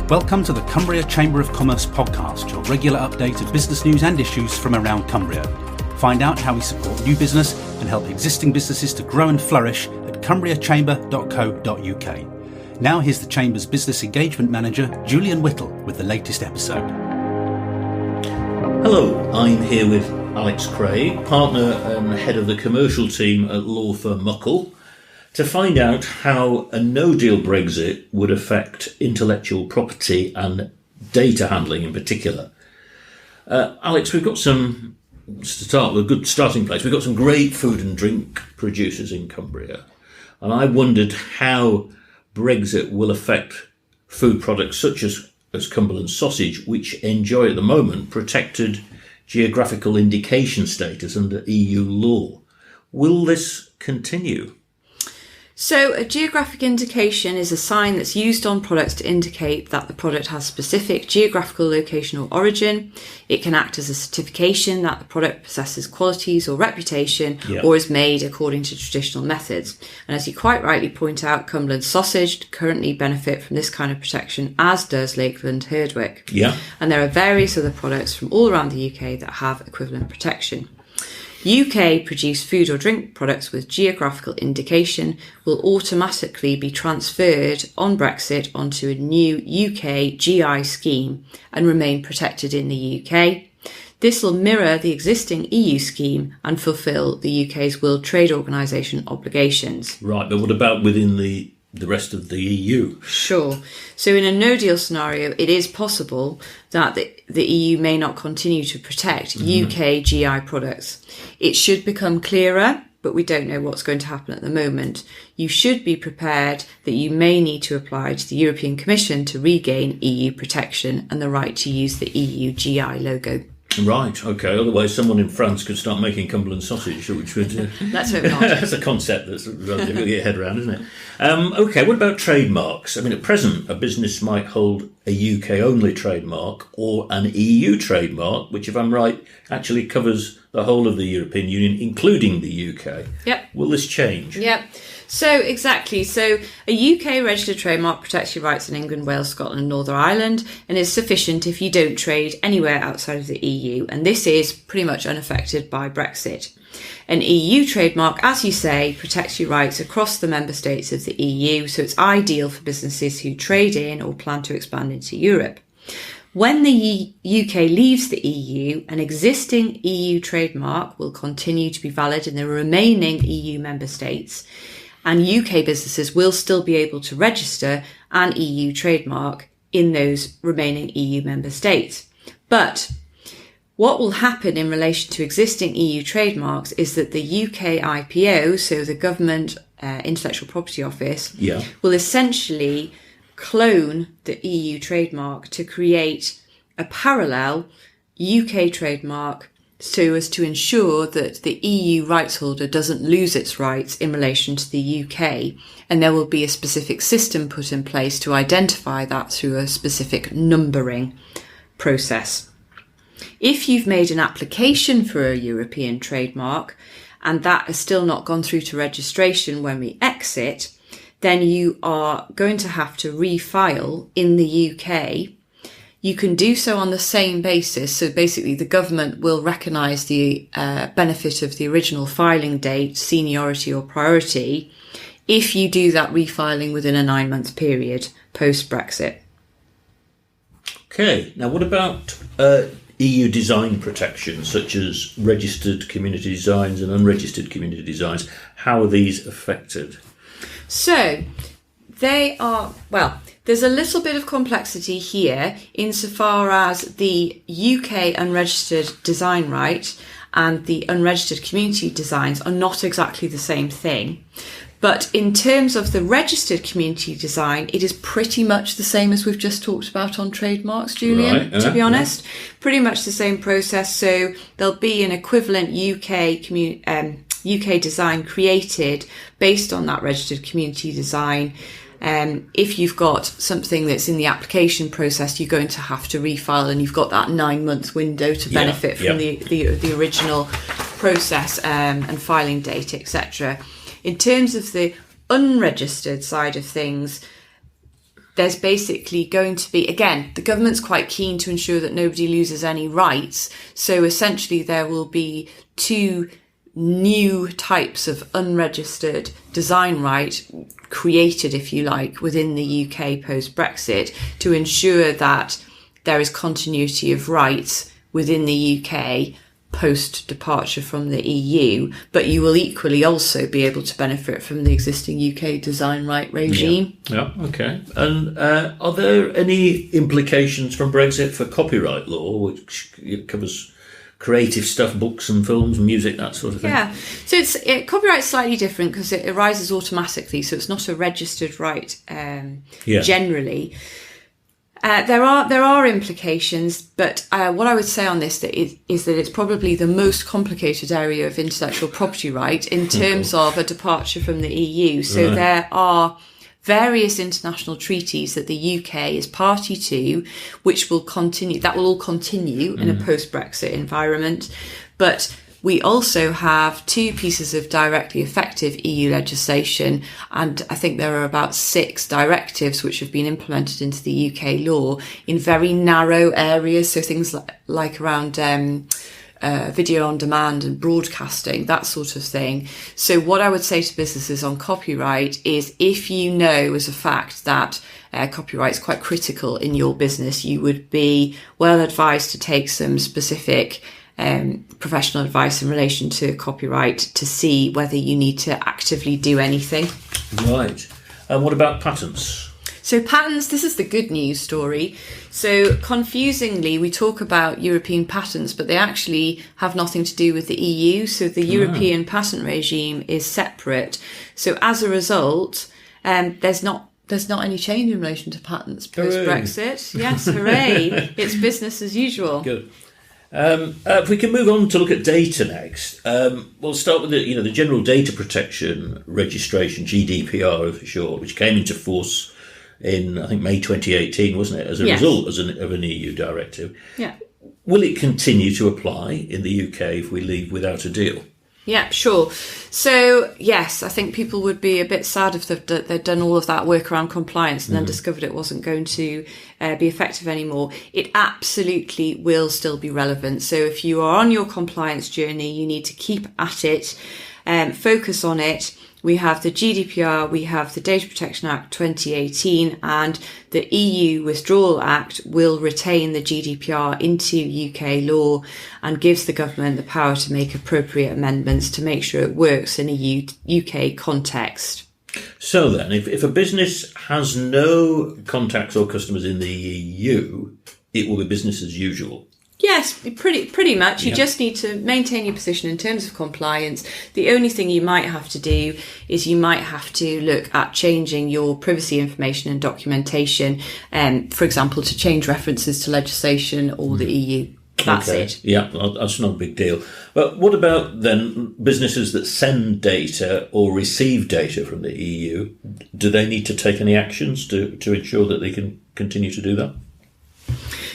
Welcome to the Cumbria Chamber of Commerce podcast, your regular update of business news and issues from around Cumbria. Find out how we support new business and help existing businesses to grow and flourish at cumbriachamber.co.uk. Now here's the Chamber's Business Engagement Manager, Julian Whittle, with the latest episode. Hello, I'm here with Alex Craig, partner and head of the commercial team at law firm Muckle, to find out how a no-deal Brexit would affect intellectual property and data handling in particular. Alex, we've got some, to start with a good starting place, we've got some great food and drink producers in Cumbria. And I wondered how Brexit will affect food products such as Cumberland sausage, which enjoy at the moment protected geographical indication status under EU law. Will this continue? So a geographic indication is a sign that's used on products to indicate that the product has specific geographical location or origin. It can act as a certification that the product possesses qualities or reputation or is made according to traditional methods. And as you quite rightly point out, Cumberland sausage currently benefit from this kind of protection, as does Lakeland Herdwick. Yeah. And there are various other products from all around the UK that have equivalent protection. UK produced food or drink products with geographical indication will automatically be transferred on Brexit onto a new UK GI scheme and remain protected in the UK. This will mirror the existing EU scheme and fulfil the UK's World Trade Organisation obligations. Right, but what about within the rest of the EU? Sure. So in a no-deal scenario, it is possible that the EU may not continue to protect UK GI products. It should become clearer, but we don't know what's going to happen at the moment. You should be prepared that you may need to apply to the European Commission to regain EU protection and the right to use the EU GI logo. Right, okay. Otherwise, someone in France could start making Cumberland sausage, which would... Let's hope not. That's a concept that's relatively difficult to get your head around, isn't it? Okay, what about trademarks? I mean, at present, a business might hold a UK-only trademark or an EU trademark, which, if I'm right, actually covers the whole of the European Union, including the UK. Yep. Will this change? Yep. So exactly. So a UK registered trademark protects your rights in England, Wales, Scotland and Northern Ireland and is sufficient if you don't trade anywhere outside of the EU. And this is pretty much unaffected by Brexit. An EU trademark, as you say, protects your rights across the member states of the EU. So it's ideal for businesses who trade in or plan to expand into Europe. When the UK leaves the EU, an existing EU trademark will continue to be valid in the remaining EU member states. And UK businesses will still be able to register an EU trademark in those remaining EU member states. But what will happen in relation to existing EU trademarks is that the UK IPO, so the Government Intellectual Property Office, will essentially clone the EU trademark to create a parallel UK trademark so as to ensure that the EU rights holder doesn't lose its rights in relation to the UK. And there will be a specific system put in place to identify that through a specific numbering process. If you've made an application for a European trademark and that has still not gone through to registration when we exit, then you are going to have to refile in the UK. You can do so on the same basis. So basically the government will recognise the benefit of the original filing date, seniority or priority, if you do that refiling within a 9-month period post-Brexit. Okay, now what about EU design protection, such as registered community designs and unregistered community designs? How are these affected? So they are, well, there's a little bit of complexity here insofar as the UK unregistered design right and the unregistered community designs are not exactly the same thing. But in terms of the registered community design, it is pretty much the same as we've just talked about on trademarks, Julian, to be honest. Yeah. Pretty much the same process. So there'll be an equivalent UK design created based on that registered community design. If you've got something that's in the application process, you're going to have to refile, and you've got that 9-month window to benefit from the original process and filing date, etc. In terms of the unregistered side of things, there's basically going to be, again, the government's quite keen to ensure that nobody loses any rights. So essentially there will be 2 new types of unregistered design right created, if you like, within the UK post-Brexit to ensure that there is continuity of rights within the UK post-departure from the EU, but you will equally also be able to benefit from the existing UK design right regime. Yeah, okay. And are there any implications from Brexit for copyright law, which covers creative stuff, books and films and music, that sort of thing? Yeah, so copyright's slightly different because it arises automatically, so it's not a registered right generally. There are implications, but what I would say on this is that it's probably the most complicated area of intellectual property right in terms of a departure from the EU. So there are various international treaties that the UK is party to, which will continue. That will all continue in a post-Brexit environment, but we also have 2 pieces of directly effective EU legislation, and I think there are about 6 directives which have been implemented into the UK law in very narrow areas. So things like around video on demand and broadcasting, that sort of thing. So what I would say to businesses on copyright is, if you know as a fact that copyright is quite critical in your business, you would be well advised to take some specific professional advice in relation to copyright to see whether you need to actively do anything. Right. And what about patents? So patents, this is the good news story. So confusingly, we talk about European patents, but they actually have nothing to do with the EU. So the European patent regime is separate. So as a result, there's not any change in relation to patents post-Brexit. Yes, hooray. It's business as usual. Good. If we can move on to look at data next, we'll start with the General Data Protection Registration, GDPR for short, which came into force in, I think, May 2018, wasn't it, as a result of an EU directive. Yeah. Will it continue to apply in the UK if we leave without a deal? Yeah, sure. So, yes, I think people would be a bit sad if they'd done all of that work around compliance and then discovered it wasn't going to be effective anymore. It absolutely will still be relevant. So if you are on your compliance journey, you need to keep at it, focus on it. We have the GDPR, we have the Data Protection Act 2018, and the EU Withdrawal Act will retain the GDPR into UK law and gives the government the power to make appropriate amendments to make sure it works in a UK context. So then, if a business has no contacts or customers in the EU, it will be business as usual. Yes, pretty much. You just need to maintain your position in terms of compliance. The only thing you might have to do is you might have to look at changing your privacy information and documentation, for example, to change references to legislation or the EU. That's it. Yeah, that's not a big deal. But what about then businesses that send data or receive data from the EU? Do they need to take any actions to ensure that they can continue to do that?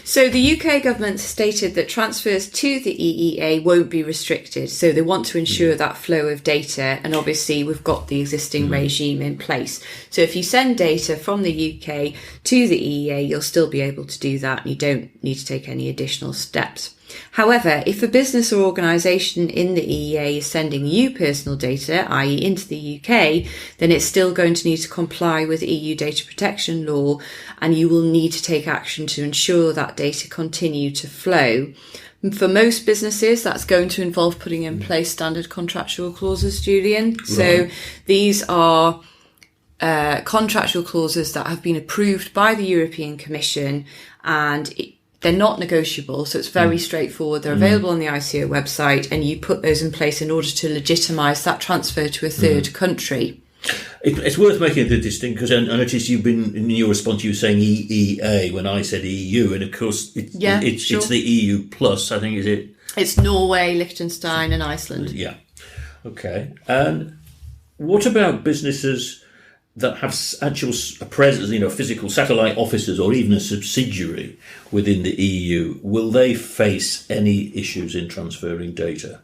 So the UK government stated that transfers to the EEA won't be restricted. So they want to ensure that flow of data. And obviously we've got the existing regime in place. So if you send data from the UK to the EEA, you'll still be able to do that. And you don't need to take any additional steps. However, if a business or organisation in the EEA is sending you personal data, i.e. into the UK, then it's still going to need to comply with EU data protection law, and you will need to take action to ensure that data continue to flow. For most businesses, that's going to involve putting in place standard contractual clauses, Julian. Right. So these are contractual clauses that have been approved by the European Commission, and they're not negotiable, so it's very straightforward. They're available on the ICO website, and you put those in place in order to legitimise that transfer to a third country. It's worth making the distinction, because I noticed you've been, in your response, you were saying EEA when I said EU, and of course it's the EU plus, I think, is it? It's Norway, Liechtenstein and Iceland. Yeah. Okay. And what about businesses that have actual presence, physical satellite offices or even a subsidiary within the EU? Will they face any issues in transferring data?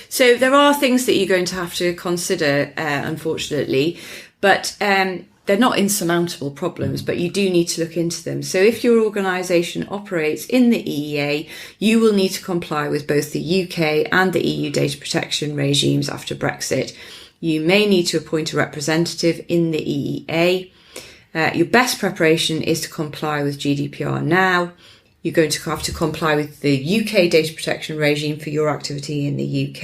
So there are things that you're going to have to consider, unfortunately, but they're not insurmountable problems, but you do need to look into them. So if your organisation operates in the EEA, you will need to comply with both the UK and the EU data protection regimes after Brexit. You may need to appoint a representative in the EEA. Your best preparation is to comply with GDPR now. You're going to have to comply with the UK data protection regime for your activity in the UK.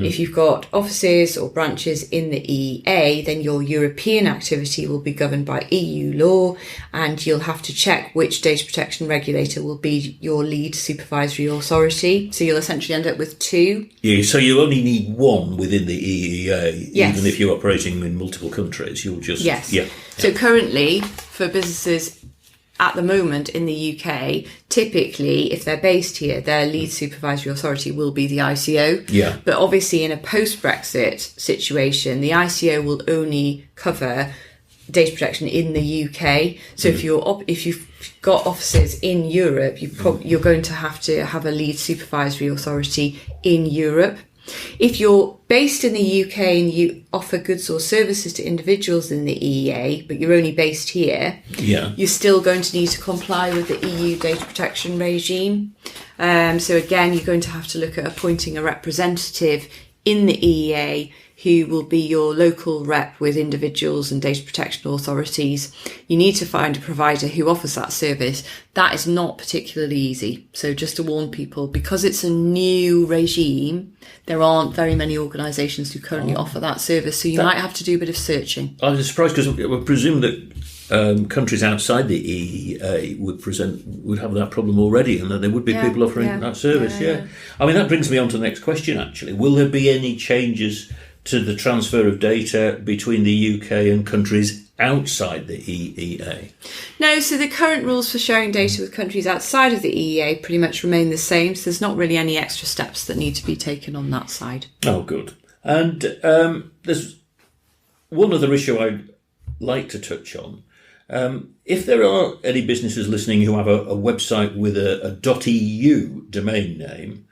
If you've got offices or branches in the EEA, then your European activity will be governed by EU law, and you'll have to check which data protection regulator will be your lead supervisory authority. So you'll essentially end up with two. Yeah, so you only need one within the EEA, Yes. even if you're operating in multiple countries. You'll just... Yes. Yeah. So currently, for businesses at the moment in the UK, typically, if they're based here, their lead supervisory authority will be the ICO. Yeah. But obviously, in a post-Brexit situation, the ICO will only cover data protection in the UK. So if you've got offices in Europe, you're going to have a lead supervisory authority in Europe. If you're based in the UK and you offer goods or services to individuals in the EEA, but you're only based here, you're still going to need to comply with the EU data protection regime. So again, you're going to have to look at appointing a representative in the EEA who will be your local rep with individuals and data protection authorities. You need to find a provider who offers that service. That is not particularly easy. So just to warn people, because it's a new regime, there aren't very many organisations who currently offer that service. So you might have to do a bit of searching. I was surprised because we presume that countries outside the EEA would have that problem already, and that there would be people offering that service. Yeah. I mean, that brings me on to the next question, actually. Will there be any changes to the transfer of data between the UK and countries outside the EEA? No, so the current rules for sharing data with countries outside of the EEA pretty much remain the same. So there's not really any extra steps that need to be taken on that side. Oh, good. And there's one other issue I'd like to touch on. If there are any businesses listening who have a website with a .eu domain name,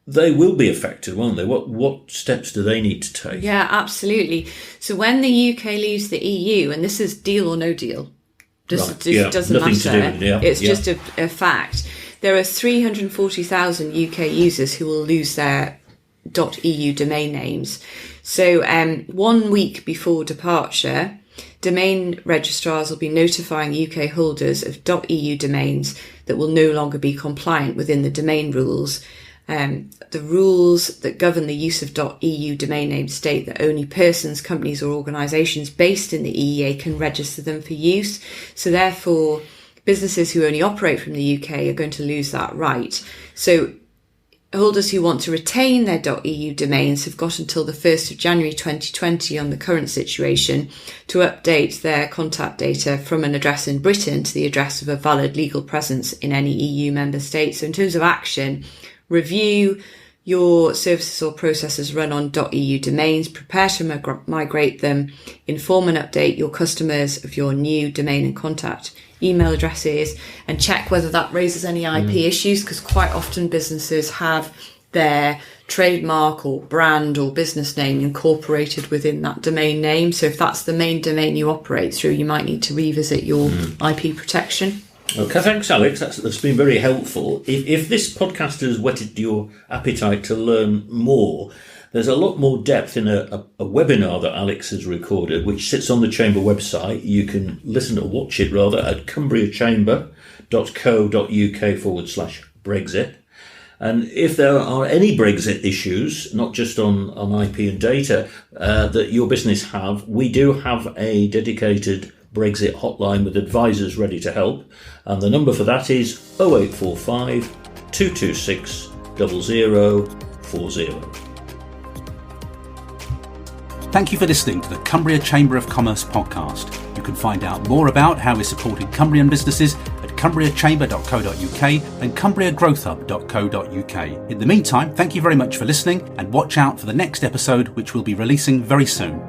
they will be affected, won't they? What steps do they need to take? Yeah, absolutely. So when the UK leaves the EU, and this is deal or no deal, doesn't Nothing to do matter. with it, It's just a fact. There are 340,000 UK users who will lose their .eu domain names. So 1 week before departure, domain registrars will be notifying UK holders of .eu domains that will no longer be compliant within the domain rules. The rules that govern the use of .eu domain names state that only persons, companies or organisations based in the EEA can register them for use. So therefore, businesses who only operate from the UK are going to lose that right. So holders who want to retain their .eu domains have got until the 1st of January 2020 on the current situation to update their contact data from an address in Britain to the address of a valid legal presence in any EU member state. So in terms of action, review your services or processes run on .eu domains, prepare to migrate them, inform and update your customers of your new domain and contact email addresses, and check whether that raises any IP issues, because quite often businesses have their trademark or brand or business name incorporated within that domain name. So if that's the main domain you operate through, you might need to revisit your IP protection. Okay, thanks, Alex. That's been very helpful. If this podcast has whetted your appetite to learn more, there's a lot more depth in a webinar that Alex has recorded, which sits on the Chamber website. You can listen or watch it, rather, at cumbriachamber.co.uk/Brexit. And if there are any Brexit issues, not just on IP and data, that your business have, we do have a dedicated Brexit hotline with advisors ready to help. And the number for that is 0845 226 0040. Thank you for listening to the Cumbria Chamber of Commerce podcast. You can find out more about how we're supporting Cumbrian businesses at cumbriachamber.co.uk and cumbriagrowthhub.co.uk. In the meantime, thank you very much for listening, and watch out for the next episode, which we'll be releasing very soon.